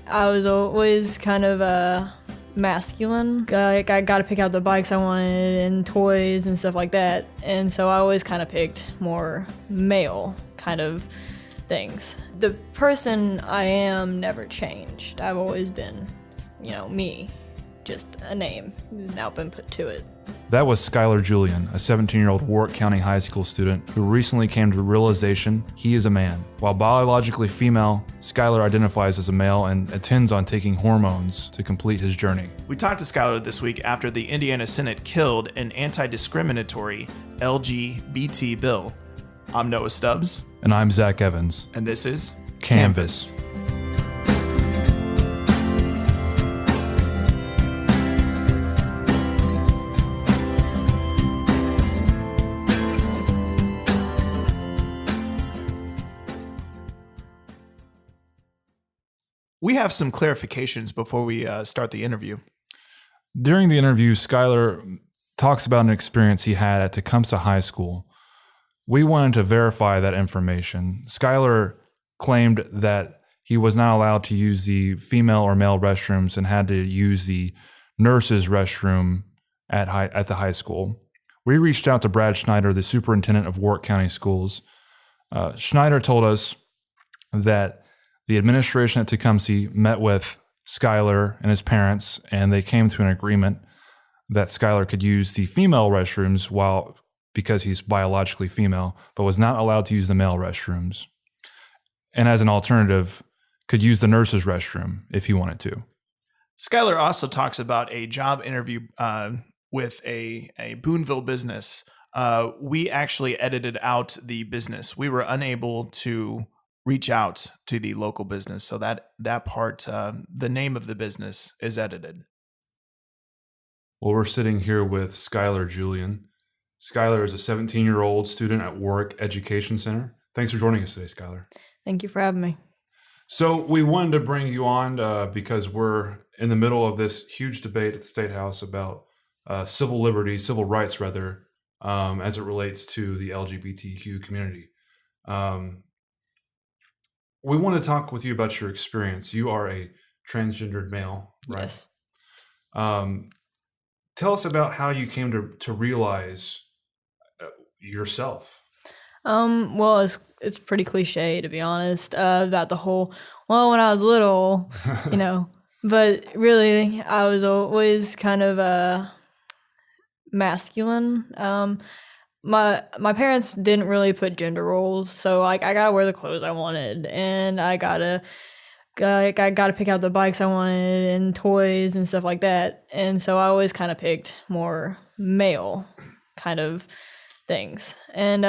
I was always kind of masculine. I got to pick out the bikes I wanted and toys and stuff like that. And so I always kind of picked more male kind of things. The person I am never changed. I've always been, me. Just a name now been put to it. That was Skylar Julian, a 17-year-old Warrick County high school student who recently came to the realization he is a man. While biologically female, Skylar identifies as a male and intends on taking hormones to complete his journey. We talked to Skylar this week after the Indiana Senate killed an anti-discriminatory LGBT bill. I'm Noah Stubbs. And I'm Zach Evans. And this is Canvas. We have some clarifications before we start the interview. During the interview, Skylar talks about an experience he had at Tecumseh High School. We wanted to verify that information. Skylar claimed that he was not allowed to use the female or male restrooms and had to use the nurse's restroom at the high school. We reached out to Brad Schneider, the superintendent of Warrick County Schools. Schneider told us that the administration at Tecumseh met with Skylar and his parents, and they came to an agreement that Skylar could use the female restrooms because he's biologically female, but was not allowed to use the male restrooms. And as an alternative, could use the nurse's restroom if he wanted to. Skylar also talks about a job interview with a Boonville business. We actually edited out the business. We were unable to reach out to the local business. So that part, the name of the business is edited. Well, we're sitting here with Skylar Julian. Skylar is a 17-year-old student at Warrick Education Center. Thanks for joining us today, Skylar. Thank you for having me. So we wanted to bring you on because we're in the middle of this huge debate at the State House about civil rights, as it relates to the LGBTQ community. We want to talk with you about your experience. You are a transgendered male, right? Yes. Tell us about how you came to realize yourself. Well, it's pretty cliche, to be honest, about the whole, when I was little, but really I was always kind of masculine. My parents didn't really put gender roles, so I gotta wear the clothes I wanted, and I gotta pick out the bikes I wanted and toys and stuff like that, and so I always kind of picked more male kind of things, and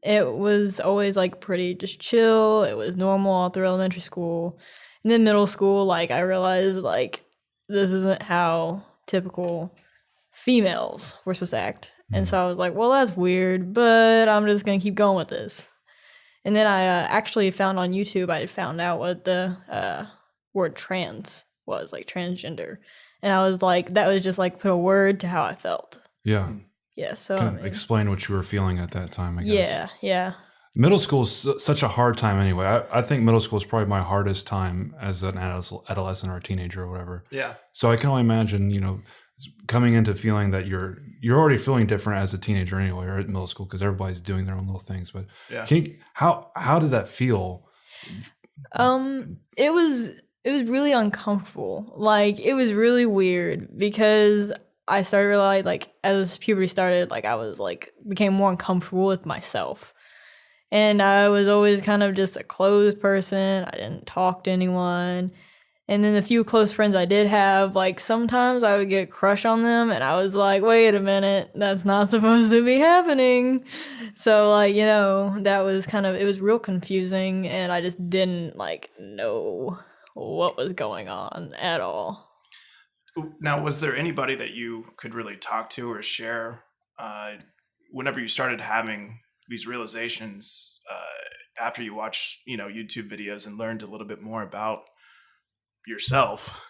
it was always pretty just chill. It was normal all through elementary school, and then middle school, I realized this isn't how typical females were supposed to act. And so I was like, well, that's weird, but I'm just going to keep going with this. And then I actually found on YouTube, I found out what the word trans was, transgender. And I was like, that was just put a word to how I felt. Yeah. Yeah. So explain what you were feeling at that time, I guess. Yeah. Middle school is such a hard time anyway. I think middle school is probably my hardest time as an adolescent or a teenager or whatever. Yeah. So I can only imagine, coming into feeling that you're already feeling different as a teenager anyway, or at middle school, because everybody's doing their own little things. But yeah. How did that feel? It was really uncomfortable. It was really weird because I started to realize, as puberty started, I was became more uncomfortable with myself. And I was always kind of just a closed person. I didn't talk to anyone. And then the few close friends I did have, sometimes I would get a crush on them, and I was like, wait a minute, that's not supposed to be happening. So, that was it was real confusing, and I just didn't, know what was going on at all. Now, was there anybody that you could really talk to or share whenever you started having these realizations after you watched, YouTube videos and learned a little bit more about yourself?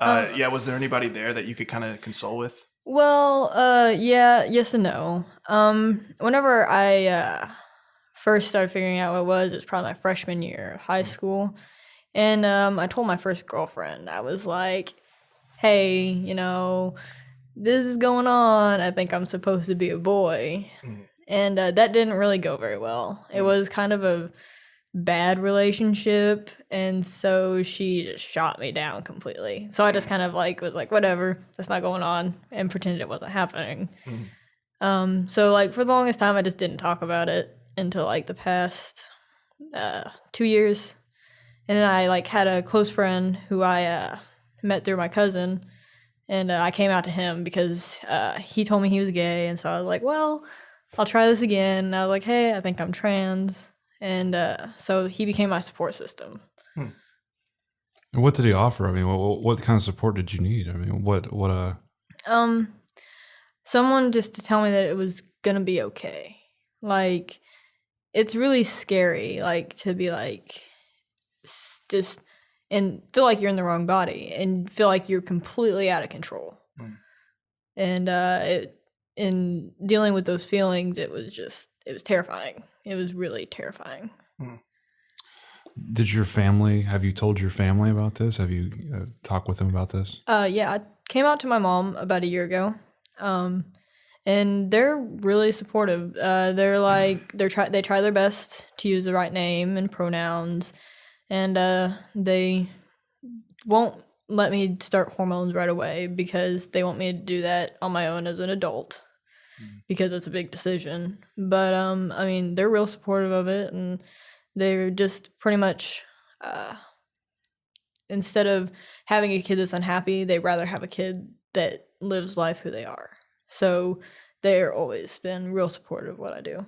Was there anybody there that you could kind of console with? Well, yes and no. Whenever I first started figuring out what it was probably my freshman year of high school. And I told my first girlfriend, I was like, hey, this is going on. I think I'm supposed to be a boy. And that didn't really go very well. It was kind of a bad relationship, and so she just shot me down completely. So I just kind of was like, whatever, that's not going on, and pretended it wasn't happening. So for the longest time, I just didn't talk about it until the past 2 years. And then I had a close friend who I met through my cousin, and I came out to him because he told me he was gay, and so I was like, well, I'll try this again. And I was like, hey, I think I'm trans. And so he became my support system. What did he offer? I mean, what kind of support did you need? I mean, what someone just to tell me that it was gonna be okay. It's really scary, to be just and feel like you're in the wrong body and feel like you're completely out of control. And in dealing with those feelings, it was terrifying. It was really terrifying. Have you told your family about this? Have you talked with them about this? Yeah, I came out to my mom about a year ago. And they're really supportive. They try their best to use the right name and pronouns, and they won't let me start hormones right away because they want me to do that on my own as an adult because it's a big decision. But they're real supportive of it, and they're just pretty much instead of having a kid that's unhappy, they'd rather have a kid that lives life who they are. So they're always been real supportive of what I do.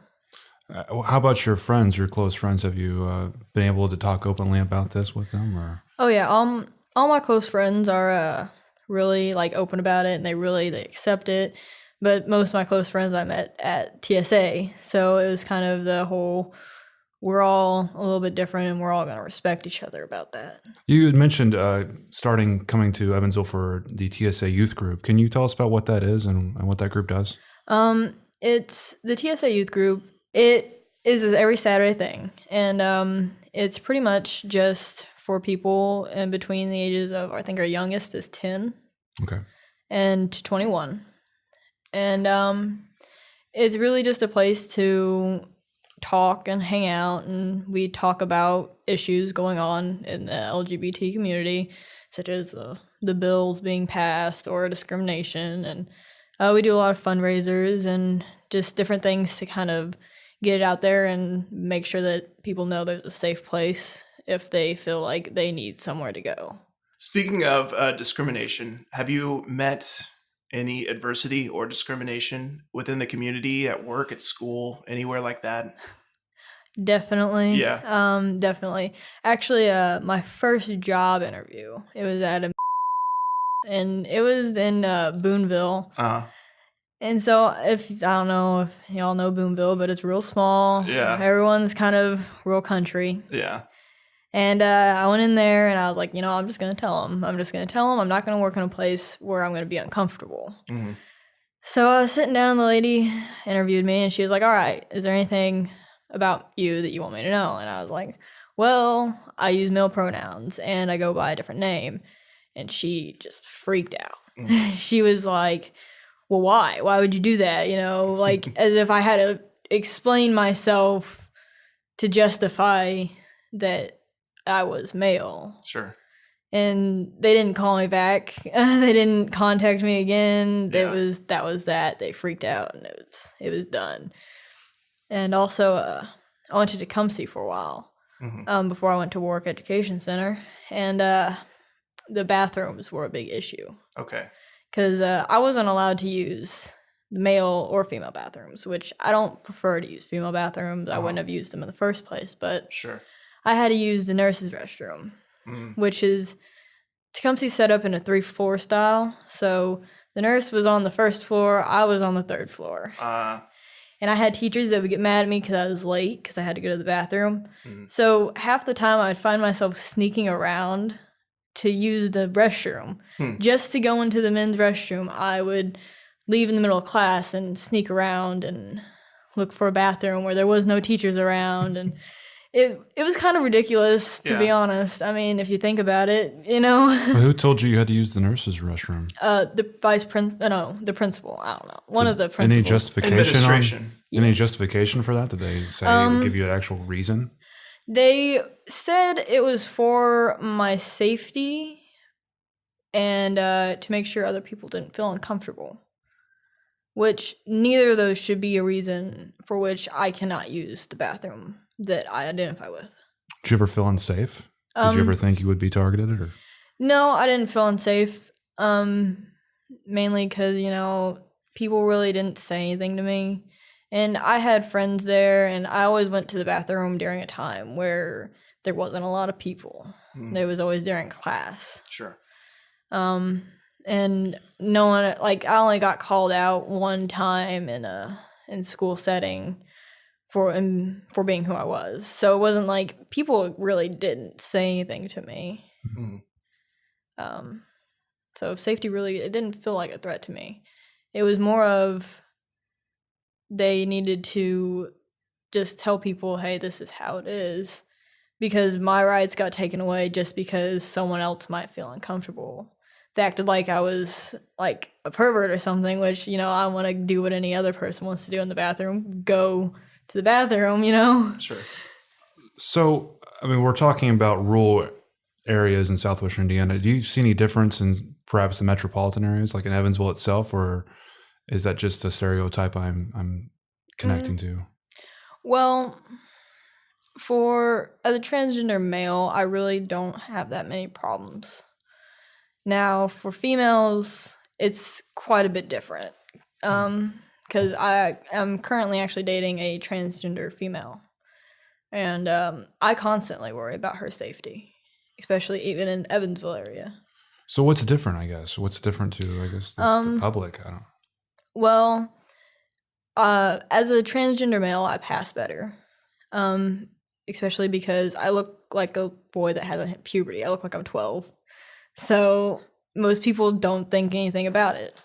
How about your friends, your close friends? Have you been able to talk openly about this with them? Or? Oh, yeah. All my close friends are really open about it, and they accept it. But most of my close friends I met at TSA. So it was kind of the whole, we're all a little bit different and we're all going to respect each other about that. You had mentioned coming to Evansville for the TSA youth group. Can you tell us about what that is and what that group does? It's the TSA youth group. It is every Saturday thing. And it's pretty much just for people in between the ages of, I think our youngest is 10. Okay. And to 21. And it's really just a place to talk and hang out, and we talk about issues going on in the LGBT community, such as the bills being passed or discrimination, and we do a lot of fundraisers and just different things to kind of get it out there and make sure that people know there's a safe place if they feel like they need somewhere to go. Speaking of discrimination, have you met any adversity or discrimination within the community, at work, at school, anywhere like that? Definitely. Yeah. Definitely. Actually, my first job interview, it was at and it was in Boonville. Uh-huh. And so I don't know if y'all know Boonville, but it's real small. Yeah. Everyone's kind of real country. Yeah. And I went in there and I was like, I'm just going to tell them. I'm not going to work in a place where I'm going to be uncomfortable. Mm-hmm. So I was sitting down, the lady interviewed me, and she was like, all right, is there anything about you that you want me to know? And I was like, well, I use male pronouns and I go by a different name. And she just freaked out. Mm-hmm. She was like, well, why? Why would you do that? As if I had to explain myself to justify that I was male. Sure. And they didn't call me back. They didn't contact me again. Yeah. That was that. They freaked out, and it was done. And also, I went to Tecumseh for a while before I went to Warrick Education Center, and the bathrooms were a big issue. Okay. Because I wasn't allowed to use the male or female bathrooms, which I don't prefer to use female bathrooms. I wouldn't have used them in the first place, but sure. I had to use the nurse's restroom, which is Tecumseh set up in a 3-floor style. So the nurse was on the first floor, I was on the third floor. And I had teachers that would get mad at me because I was late because I had to go to the bathroom. So half the time I'd find myself sneaking around to use the restroom. Just to go into the men's restroom, I would leave in the middle of class and sneak around and look for a bathroom where there was no teachers around. And it was kind of ridiculous, to be honest. I mean, if you think about it, you know. Well, who told you had to use the nurse's restroom? The principal. I don't know. One of the principals. Any justification? Administration. Any justification for that? Did they say it would give you an actual reason? They said it was for my safety and to make sure other people didn't feel uncomfortable. Which neither of those should be a reason for which I cannot use the bathroom that I identify with. Did you ever feel unsafe? Did you ever think you would be targeted? Or? No, I didn't feel unsafe. Mainly because, you know, people really didn't say anything to me. And I had friends there, and I always went to the bathroom during a time where there wasn't a lot of people. It was always during class. Sure. And no one, like, I only got called out one time in school setting for being who I was. So it wasn't like people really didn't say anything to me. So safety really, it didn't feel like a threat to me. It was more of they needed to just tell people, hey, this is how it is. Because my rights got taken away just because someone else might feel uncomfortable. They acted like I was like a pervert or something, which, you know, I want to do what any other person wants to do in the bathroom. Go to the bathroom, you know? Sure. So, I mean, we're talking about rural areas in southwestern Indiana. Do you see any difference in perhaps the metropolitan areas, like in Evansville itself, or is that just a stereotype I'm connecting to? Well, as a transgender male, I really don't have that many problems. Now, for females, it's quite a bit different. Because I am currently actually dating a transgender female. And I constantly worry about her safety, especially even in Evansville area. So what's different, I guess? What's different to, I guess, the public? I don't know. Well, as a transgender male, I pass better. Especially because I look like a boy that hasn't hit puberty. I look like I'm 12. So most people don't think anything about it.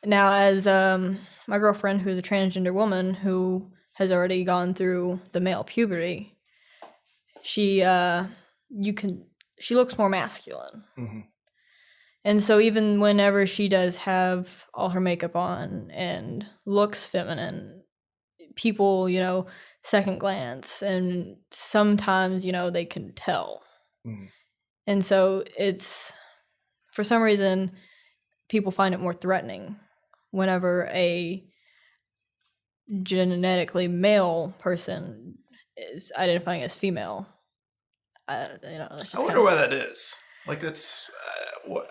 Now, as my girlfriend, who's a transgender woman who has already gone through the male puberty, she looks more masculine. And so even whenever she does have all her makeup on and looks feminine, people, you know, second glance, and sometimes, you know, they can tell. And so it's, for some reason, people find it more threatening whenever a genetically male person is identifying as female. You know, that's just I wonder why that is. Like, that's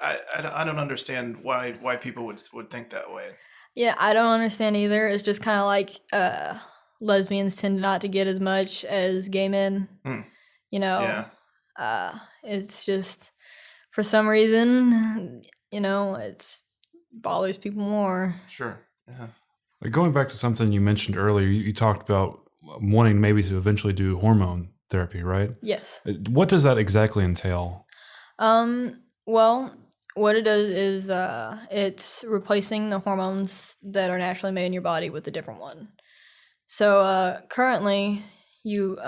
I don't understand why people would think that way. Yeah, I don't understand either. It's just kind of like lesbians tend not to get as much as gay men. You know, it's just, for some reason, you know, it's bothers people more. Sure. Yeah. Like going back to something you mentioned earlier, you talked about wanting maybe to eventually do hormone therapy, right? Yes. What does that exactly entail? Well, what it does is it's replacing the hormones that are naturally made in your body with a different one. So currently, you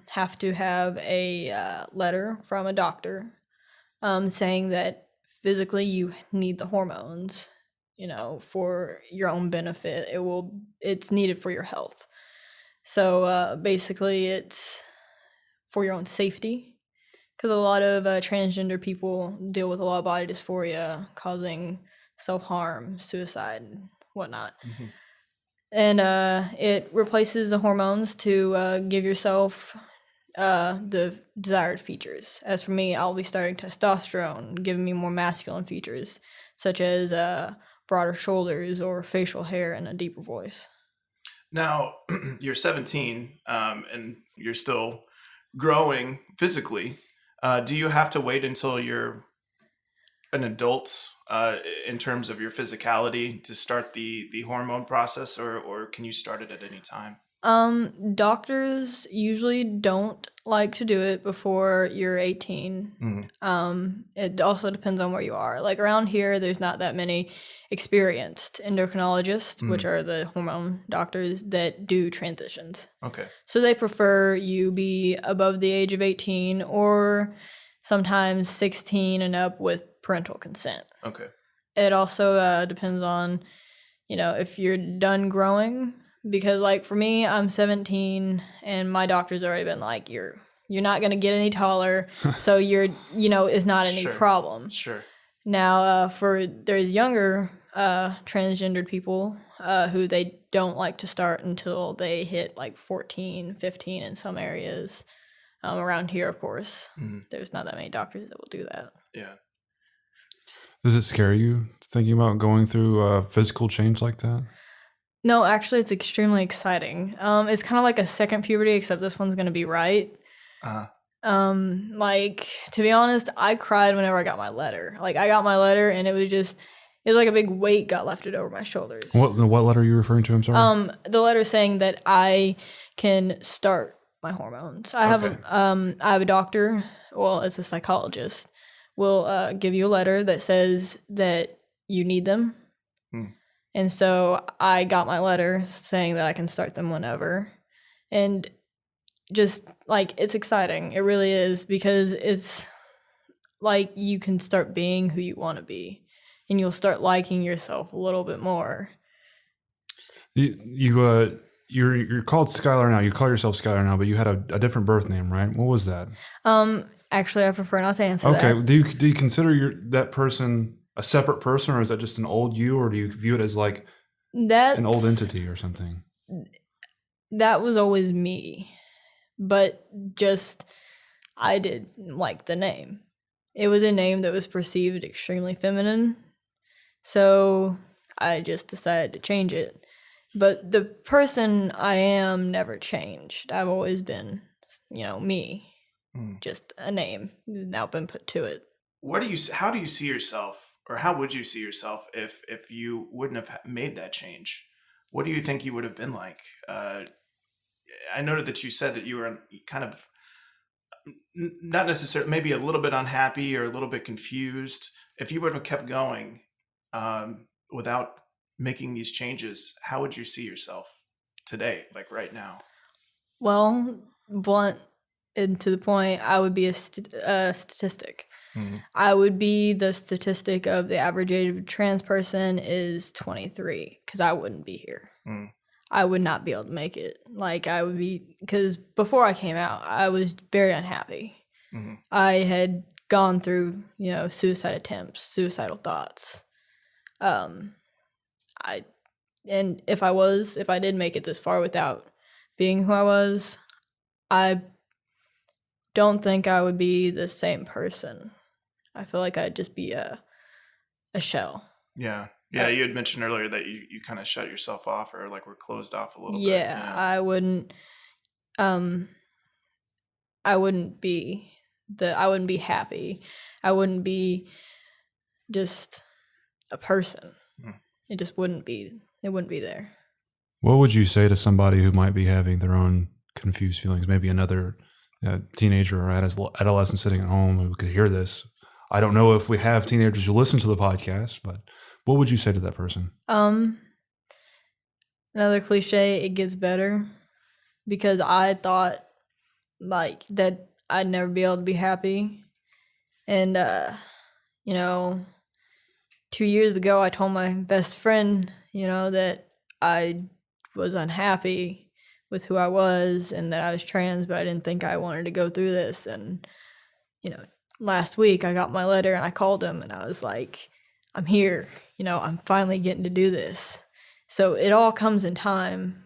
have to have a letter from a doctor saying that physically you need the hormones, you know, for your own benefit. It's needed for your health. So basically, it's for your own safety. Because a lot of transgender people deal with a lot of body dysphoria, causing self-harm, suicide, and whatnot. And it replaces the hormones to give yourself the desired features. As for me, I'll be starting testosterone, giving me more masculine features, such as broader shoulders or facial hair and a deeper voice. Now, you're 17 and you're still growing physically. Do you have to wait until you're an adult in terms of your physicality to start the hormone process, or can you start it at any time? Doctors usually don't like to do it before you're 18. It also depends on where you are. Like around here, there's not that many experienced endocrinologists, which are the hormone doctors that do transitions. Okay. So they prefer you be above the age of 18 or sometimes 16 and up with parental consent. Okay. It also depends on, if you're done growing. Because, like, for me, I'm 17, and my doctor's already been like, you're not going to get any taller, so it's not any problem. Sure. Now, there's younger transgendered people who they don't like to start until they hit, like, 14, 15 in some areas. Around here, of course, there's not that many doctors that will do that. Yeah. Does it scare you thinking about going through a physical change like that? No, actually, it's extremely exciting. It's kind of like a second puberty, except this one's going to be right. Like, to be honest, I cried whenever I got my letter. Like, I got my letter, and it was like a big weight got lifted over my shoulders. What letter are you referring to? I'm sorry. The letter saying that I can start my hormones. I have a doctor, well, it's a psychologist, will give you a letter that says that you need them. And so I got my letter saying that I can start them whenever. And just, like, it's exciting. It really is, because it's like you can start being who you want to be. And you'll start liking yourself a little bit more. You're called Skylar now. You call yourself Skylar now, but you had a different birth name, right? What was that? Actually, I prefer not to answer that. Okay. Do you consider that person a separate person, or is that just an old you, or do you view it as like an old entity or something? That was always me, but just I didn't like the name. It was a name that was perceived extremely feminine, so I just decided to change it. But the person I am never changed. I've always been, me. Just a name now been put to it. How do you see yourself? Or how would you see yourself if you wouldn't have made that change? What do you think you would have been like? I noted that you said that you were kind of not necessarily, maybe a little bit unhappy or a little bit confused. If you would have kept going without making these changes, how would you see yourself today, like right now? Well, blunt and to the point, I would be a statistic. I would be the statistic of the average age of a trans person is 23, because I wouldn't be here. I would not be able to make it. Like, I would be, because before I came out, I was very unhappy. I had gone through, suicide attempts, suicidal thoughts. And if I did make it this far without being who I was, I don't think I would be the same person. I feel like I'd just be a shell. Yeah. Yeah, you had mentioned earlier that you kind of shut yourself off, or like were closed off a little bit. Yeah, I wouldn't be happy. I wouldn't be just a person. It just wouldn't be there. What would you say to somebody who might be having their own confused feelings? Maybe another teenager or adolescent sitting at home who could hear this. I don't know if we have teenagers who listen to the podcast, but what would you say to that person? Another cliche, it gets better, because I thought like that I'd never be able to be happy. And, 2 years ago, I told my best friend, that I was unhappy with who I was and that I was trans, but I didn't think I wanted to go through this. And, last week I got my letter and I called him and I was like, I'm here, I'm finally getting to do this. So it all comes in time,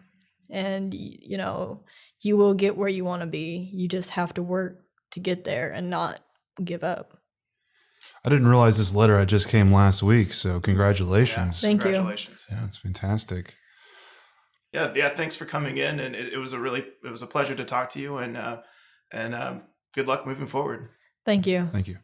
and, you will get where you want to be. You just have to work to get there and not give up. I didn't realize this letter had just came last week, so congratulations. Thank you. Congratulations. Yeah, it's fantastic. Yeah. Thanks for coming in, and it was a pleasure to talk to you, and good luck moving forward. Thank you. Thank you.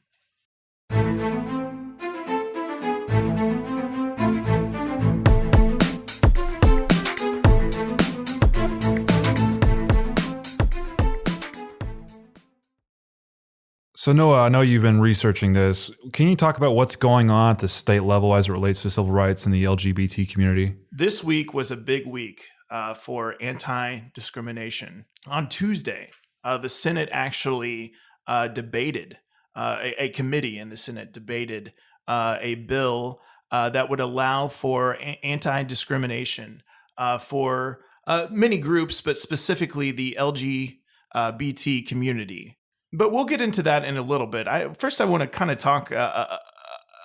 So Noah, I know you've been researching this. Can you talk about what's going on at the state level as it relates to civil rights in the LGBT community? This week was a big week for anti-discrimination. On Tuesday, the Senate actually debated, a committee in the Senate debated a bill that would allow for anti-discrimination for many groups, but specifically the LGBT community. But we'll get into that in a little bit. First, I want to kind of talk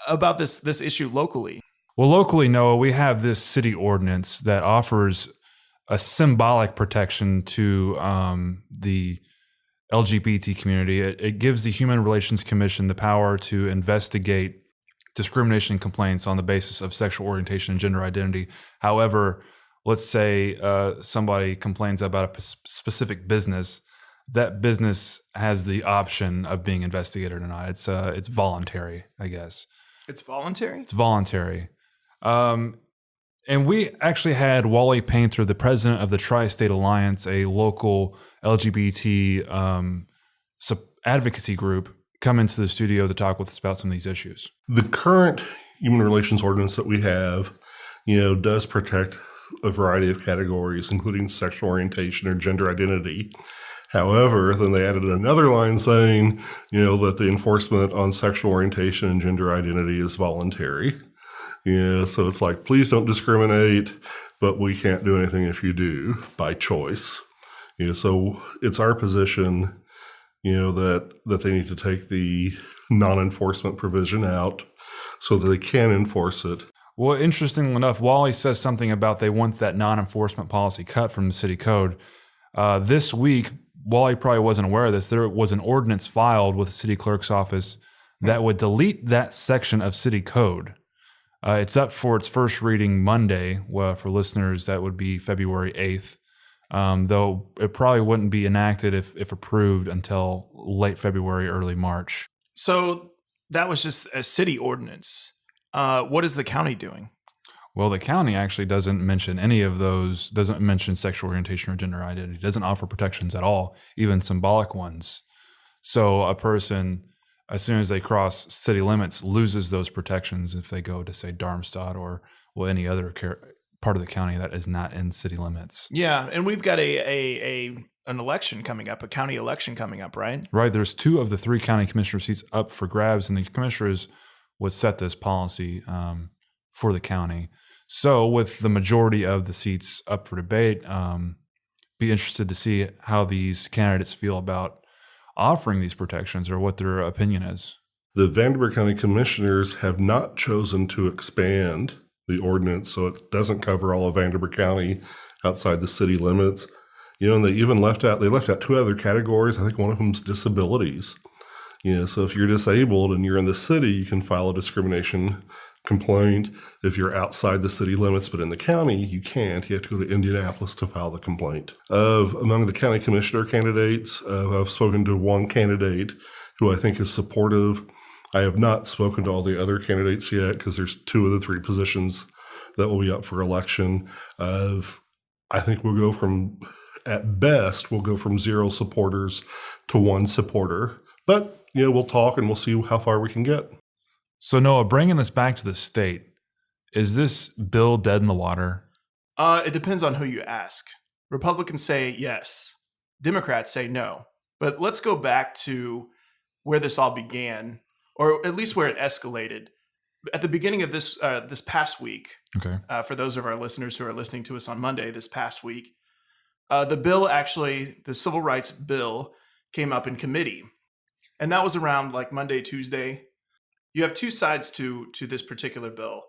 about this issue locally. Well, locally, Noah, we have this city ordinance that offers a symbolic protection to the LGBT community. It gives the Human Relations Commission the power to investigate discrimination complaints on the basis of sexual orientation and gender identity. However, let's say somebody complains about a specific business. That business has the option of being investigated or not. It's voluntary, I guess. It's voluntary? It's voluntary. And we actually had Wally Painter, the president of the Tri-State Alliance, a local LGBT advocacy group, come into the studio to talk with us about some of these issues. The current human relations ordinance that we have, does protect a variety of categories, including sexual orientation or gender identity. However, then they added another line saying, that the enforcement on sexual orientation and gender identity is voluntary. So it's like, please don't discriminate, but we can't do anything if you do by choice. So it's our position, that they need to take the non-enforcement provision out so that they can enforce it. Well, interestingly enough, Wally says something about they want that non-enforcement policy cut from the city code. This week, Wally probably wasn't aware of this. There was an ordinance filed with the city clerk's office that would delete that section of city code. It's up for its first reading Monday. Well, for listeners, that would be February 8th, though it probably wouldn't be enacted if approved until late February, early March. So that was just a city ordinance. What is the county doing? Well, the county actually doesn't mention any of those, doesn't mention sexual orientation or gender identity, doesn't offer protections at all, even symbolic ones. So a person, as soon as they cross city limits, loses those protections if they go to, say, Darmstadt or any other part of the county that is not in city limits. Yeah, and we've got an election coming up, a county election coming up, right? Right. There's 2 of the 3 county commissioner seats up for grabs, and the commissioners would set this policy for the county. So with the majority of the seats up for debate, be interested to see how these candidates feel about offering these protections or what their opinion is. The Vanderbilt County Commissioners have not chosen to expand the ordinance so it doesn't cover all of Vanderbilt County outside the city limits. And they even left out 2 other categories. I think one of them is disabilities. So if you're disabled and you're in the city, you can file a discrimination complaint. If you're outside the city limits, but in the county, you can't. You have to go to Indianapolis to file the complaint. Among the county commissioner candidates, I've spoken to one candidate who I think is supportive. I have not spoken to all the other candidates yet because there's 2 of the 3 positions that will be up for election. I think at best, we'll go from 0 supporters to 1 supporter. But, we'll talk and we'll see how far we can get. So Noah, bringing this back to the state, is this bill dead in the water? It depends on who you ask. Republicans say yes. Democrats say no. But let's go back to where this all began, or at least where it escalated. At the beginning of this past week, okay. For those of our listeners who are listening to us on Monday this past week, the civil rights bill came up in committee. And that was around like Monday, Tuesday. You have 2 sides to this particular bill,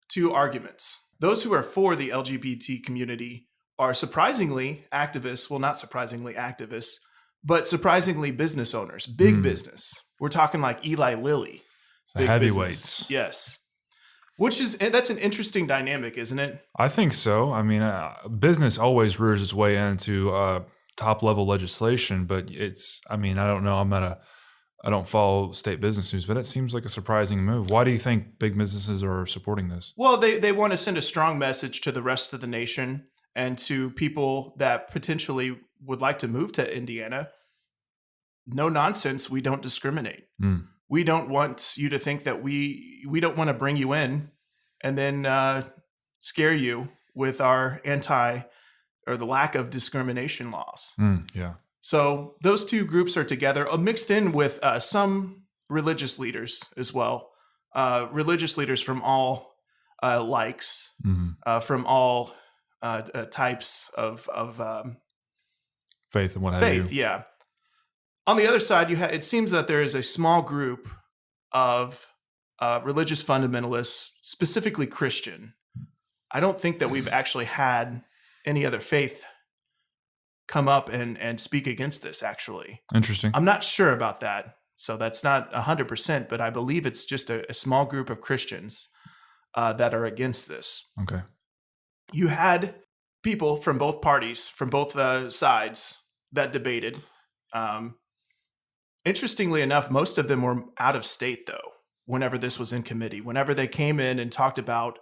2 arguments. Those who are for the LGBT community are surprisingly activists, well, not surprisingly activists, but surprisingly business owners, big business. We're talking like Eli Lilly. Heavyweights. Business. Yes. That's an interesting dynamic, isn't it? I think so. I mean, business always rears its way into top level legislation, but I don't know. I don't follow state business news, but it seems like a surprising move. Why do you think big businesses are supporting this? Well, they want to send a strong message to the rest of the nation and to people that potentially would like to move to Indiana. no nonsense, we don't discriminate. We don't want you to think that we don't want to bring you in and then scare you with our or the lack of discrimination laws. Yeah. So those two groups are together, mixed in with some religious leaders as well. Religious leaders from all likes, from all types of faith and what have you. faith. Yeah. On the other side, it seems that there is a small group of religious fundamentalists, specifically Christian. I don't think that we've actually had any other faith come up and speak against this, actually. Interesting. I'm not sure about that. So that's not 100%, but I believe it's just a small group of Christians that are against this. Okay. You had people from both parties, from both sides that debated. Interestingly enough, most of them were out of state, though, whenever this was in committee. Whenever they came in and talked about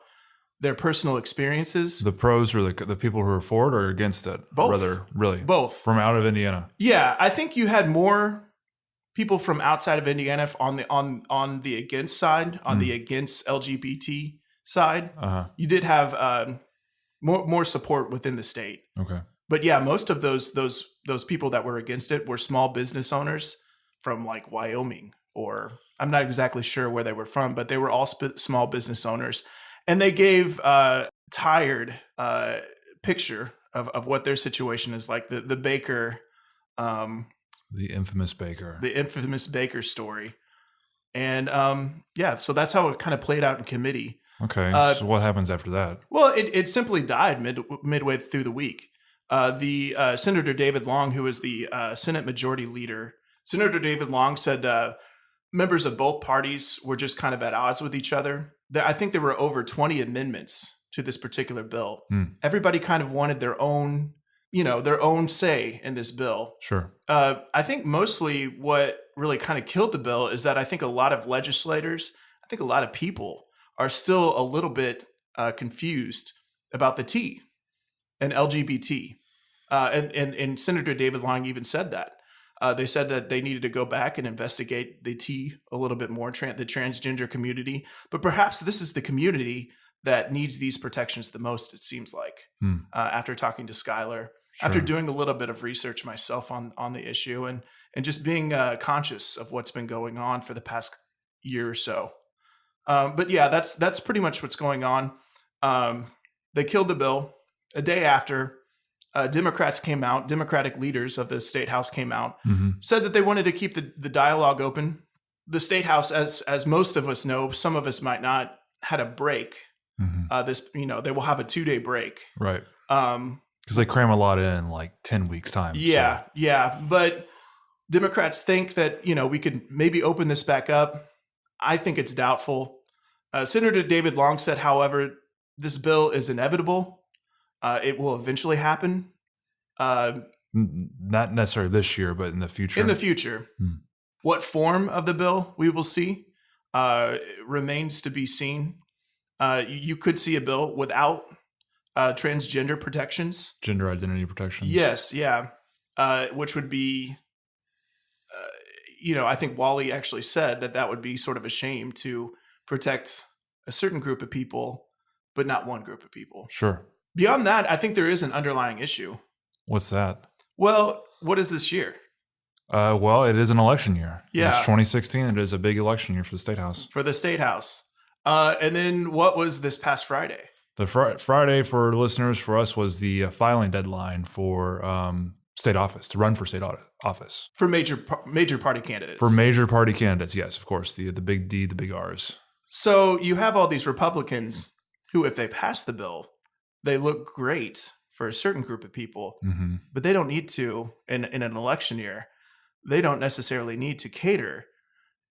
their personal experiences. The pros or the people who are for it or against it? Both. Rather, really? Both. From out of Indiana? Yeah, I think you had more people from outside of Indiana on the against side, on the against LGBT side. You did have more support within the state. Okay. But yeah, most of those people that were against it were small business owners from like Wyoming, or I'm not exactly sure where they were from, but they were all small business owners. And they gave a tired picture of what their situation is like. The baker, the infamous baker story. And so that's how it kind of played out in committee. Okay, so what happens after that? Well, it simply died midway through the week. The Senator David Long, who is the Senate Majority Leader, Senator David Long said members of both parties were just kind of at odds with each other. I think there were over 20 amendments to this particular bill. Everybody kind of wanted their own say in this bill. Sure. I think mostly what really kind of killed the bill is that I think a lot of legislators, I think a lot of people are still a little bit confused about the T and LGBT. And Senator David Long even said that. They said that they needed to go back and investigate the T a little bit more, the transgender community. But perhaps this is the community that needs these protections the most, it seems like, after talking to Skylar, after doing a little bit of research myself on the issue and just being conscious of what's been going on for the past year or so. But yeah, that's pretty much what's going on. They killed the bill. A day after, Democratic leaders of the State House came out, said that they wanted to keep the dialogue open. The State House, as most of us know, some of us might not, had a break. They will have a 2-day break. Right. Because they cram a lot in like 10 weeks time. Yeah. So. Yeah. But Democrats think that, we could maybe open this back up. I think it's doubtful. Senator David Long said, however, this bill is inevitable. It will eventually happen. Not necessarily this year, but in the future. In the future. What form of the bill we will see remains to be seen. You could see a bill without transgender protections. Gender identity protections. Yes, yeah. Which would be, I think Wally actually said that would be sort of a shame to protect a certain group of people, but not one group of people. Sure. Beyond that, I think there is an underlying issue. What's that? Well, what is this year? Well, it is an election year. Yeah. It's 2016. It is a big election year for the State House. For the State House. And then what was this past Friday? The Friday for listeners, for us, was the filing deadline for state office, to run for state office. For major party candidates. For major party candidates, yes, of course. The big D, the big R's. So you have all these Republicans who, if they pass the bill, they look great for a certain group of people, but they don't need to, in an election year, they don't necessarily need to cater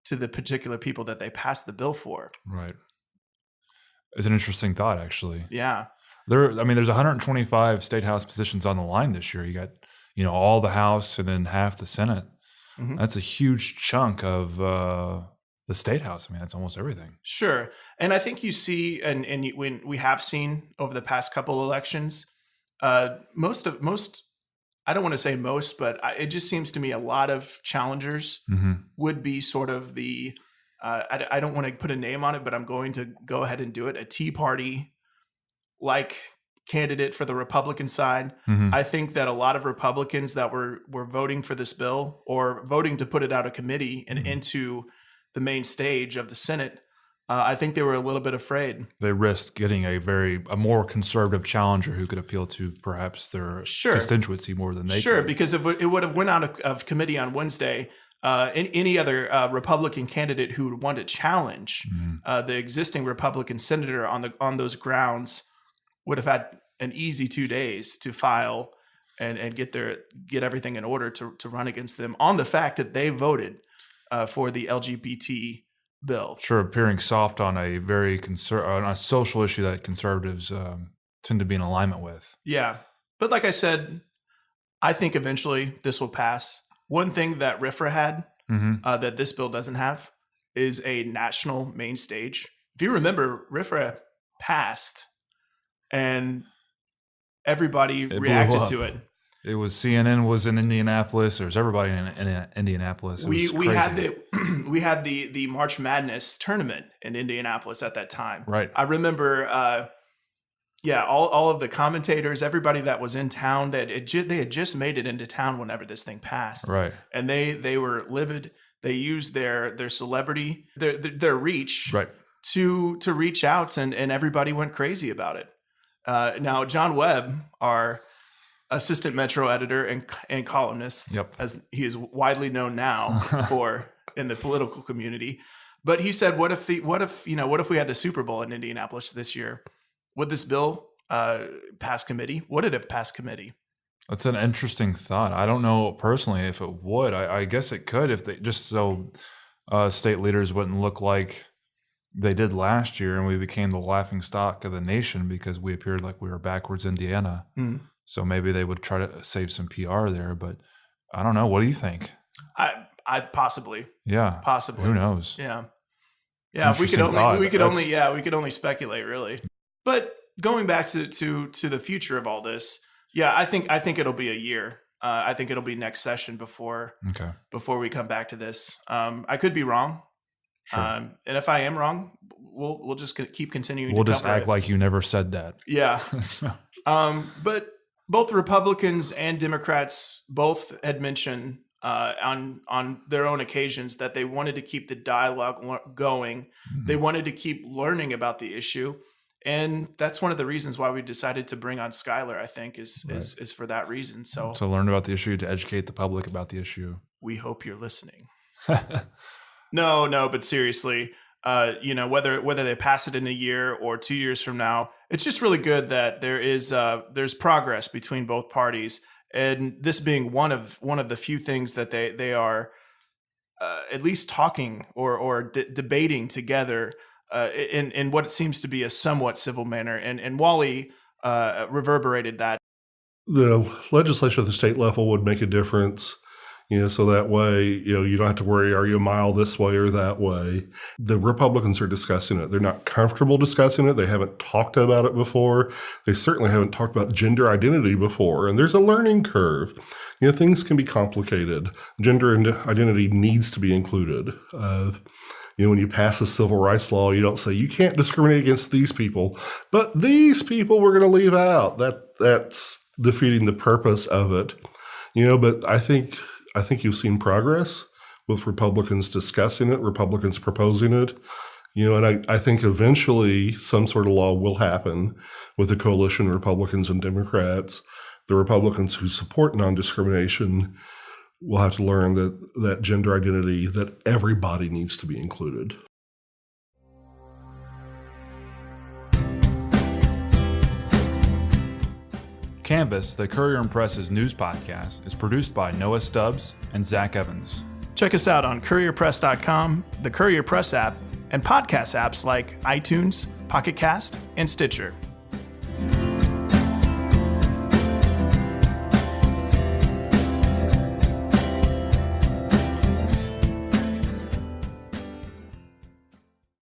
to the particular people that they pass the bill for. Right. It's an interesting thought, actually. Yeah. There's 125 state house positions on the line this year. You got, all the House and then half the Senate. That's a huge chunk of the state house. That's almost everything. Sure. And I think you see, when we have seen over the past couple elections, most I don't want to say most, but it just seems to me a lot of challengers would be sort of the, I don't want to put a name on it, but I'm going to go ahead and do it, a Tea Party like candidate for the Republican side. I think that a lot of Republicans that were voting for this bill or voting to put it out of committee and into the main stage of the Senate, I think they were a little bit afraid. They risked getting a more conservative challenger who could appeal to perhaps their constituency more than they could. Because if it would have went out of committee on Wednesday, any other Republican candidate who would want to challenge the existing Republican senator on those grounds would have had an easy 2 days to file and get everything in order to run against them on the fact that they voted for the LGBT bill. Sure, appearing soft on a very on a social issue that conservatives tend to be in alignment with. Yeah, but like I said, I think eventually this will pass. One thing that RFRA had that this bill doesn't have is a national main stage. If you remember, RFRA passed and everybody reacted to it. It was CNN was in Indianapolis. There was everybody in Indianapolis. We had the March Madness tournament in Indianapolis at that time. Right. I remember, all of the commentators, everybody that was in town, they had just made it into town whenever this thing passed. Right. And they were livid. They used their celebrity, their reach, right, to reach out, and everybody went crazy about it. Now, John Webb, our assistant Metro editor and columnist, as he is widely known now in the political community. But he said, what if we had the Super Bowl in Indianapolis this year? Would this bill pass committee? Would it have passed committee? That's an interesting thought. I don't know personally if it would. I guess it could if they just so state leaders wouldn't look like they did last year and we became the laughing stock of the nation because we appeared like we were backwards Indiana. So maybe they would try to save some PR there, but I don't know. What do you think? I possibly. Yeah. Possibly. Who knows? Yeah. Yeah. We could only speculate really. But going back to the future of all this, I think it'll be a year. I think it'll be next session before we come back to this. I could be wrong. Sure. And if I am wrong, we'll just keep continuing. We'll just act like you never said that. Yeah. But both Republicans and Democrats both had mentioned on their own occasions that they wanted to keep the dialogue going. They wanted to keep learning about the issue. And that's one of the reasons why we decided to bring on Skylar, I think, is for that reason. So to learn about the issue, to educate the public about the issue. We hope you're listening. No, but seriously, whether they pass it in a year or 2 years from now, it's just really good that there's progress between both parties, and this being one of the few things that they are at least talking or debating together in what seems to be a somewhat civil manner. And Wally reverberated that. The legislature at the state level would make a difference. So that way, you don't have to worry, are you a mile this way or that way? The Republicans are discussing it. They're not comfortable discussing it. They haven't talked about it before. They certainly haven't talked about gender identity before. And there's a learning curve. Things can be complicated. Gender identity needs to be included. When you pass a civil rights law, you don't say you can't discriminate against these people, but these people we're going to leave out. That's defeating the purpose of it. But I think you've seen progress with Republicans discussing it, Republicans proposing it, and I think eventually some sort of law will happen with the coalition of Republicans and Democrats. The Republicans who support non-discrimination will have to learn that gender identity, that everybody needs to be included. Canvas, the Courier and Press's news podcast, is produced by Noah Stubbs and Zach Evans. Check us out on courierpress.com, the Courier Press app, and podcast apps like iTunes, Pocket Cast, and Stitcher.